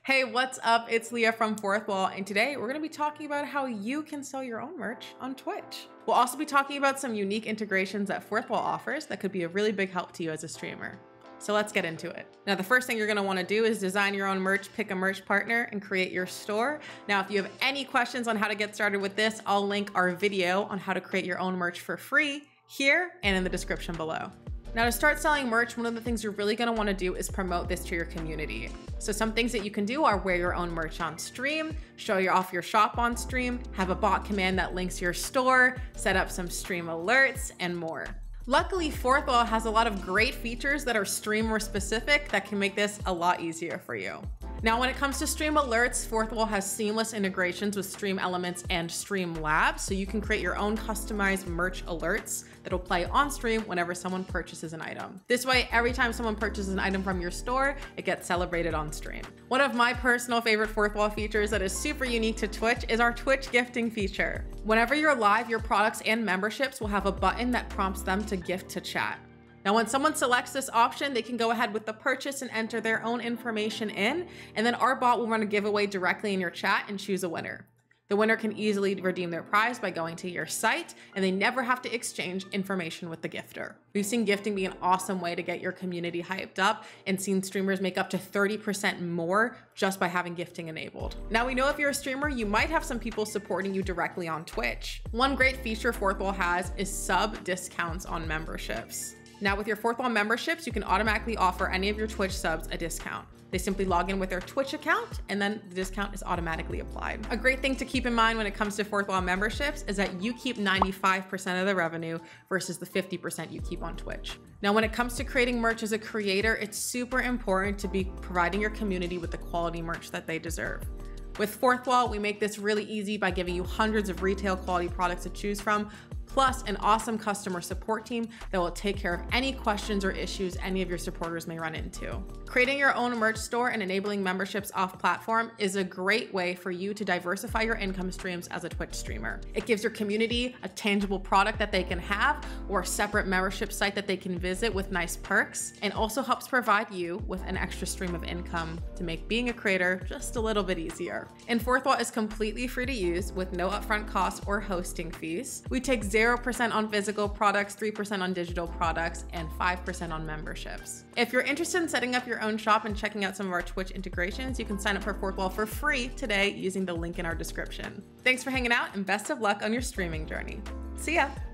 Hey, what's up? It's Leah from Fourthwall, and today we're going to be talking about how you can sell your own merch on Twitch. We'll also be talking about some unique integrations that Fourthwall offers that could be a really big help to you as a streamer. So let's get into it. Now, the first thing you're going to want to do is design your own merch, pick a merch partner, and create your store. Now, if you have any questions on how to get started with this, I'll link our video on how to create your own merch for free here and in the description below. Now, to start selling merch, one of the things you're really going to want to do is promote this to your community. So some things that you can do are wear your own merch on stream, show off your shop on stream, have a bot command that links your store, set up some stream alerts, and more. Luckily, Fourthwall has a lot of great features that are streamer specific that can make this a lot easier for you. Now, when it comes to stream alerts, Fourthwall has seamless integrations with Stream Elements and Streamlabs, so you can create your own customized merch alerts that'll play on stream whenever someone purchases an item. This way, every time someone purchases an item from your store, it gets celebrated on stream. One of my personal favorite Fourthwall features that is super unique to Twitch is our Twitch gifting feature. Whenever you're live, your products and memberships will have a button that prompts them to gift to chat. Now, when someone selects this option, they can go ahead with the purchase and enter their own information in, and then our bot will run a giveaway directly in your chat and choose a winner. The winner can easily redeem their prize by going to your site, and they never have to exchange information with the gifter. We've seen gifting be an awesome way to get your community hyped up and seen streamers make up to 30% more just by having gifting enabled. Now, we know if you're a streamer, you might have some people supporting you directly on Twitch. One great feature Fourthwall has is sub discounts on memberships. Now, with your Fourthwall memberships, you can automatically offer any of your Twitch subs a discount. They simply log in with their Twitch account, and then the discount is automatically applied. A great thing to keep in mind when it comes to Fourthwall memberships is that you keep 95% of the revenue versus the 50% you keep on Twitch. Now, when it comes to creating merch as a creator, it's super important to be providing your community with the quality merch that they deserve. With Fourthwall, we make this really easy by giving you hundreds of retail quality products to choose from, plus an awesome customer support team that will take care of any questions or issues any of your supporters may run into. Creating your own merch store and enabling memberships off platform is a great way for you to diversify your income streams as a Twitch streamer. It gives your community a tangible product that they can have or a separate membership site that they can visit with nice perks, and also helps provide you with an extra stream of income to make being a creator just a little bit easier. And Fourthwall is completely free to use with no upfront costs or hosting fees. We take 0% on physical products, 3% on digital products, and 5% on memberships. If you're interested in setting up your own shop and checking out some of our Twitch integrations, you can sign up for Fourthwall for free today using the link in our description. Thanks for hanging out, and best of luck on your streaming journey. See ya!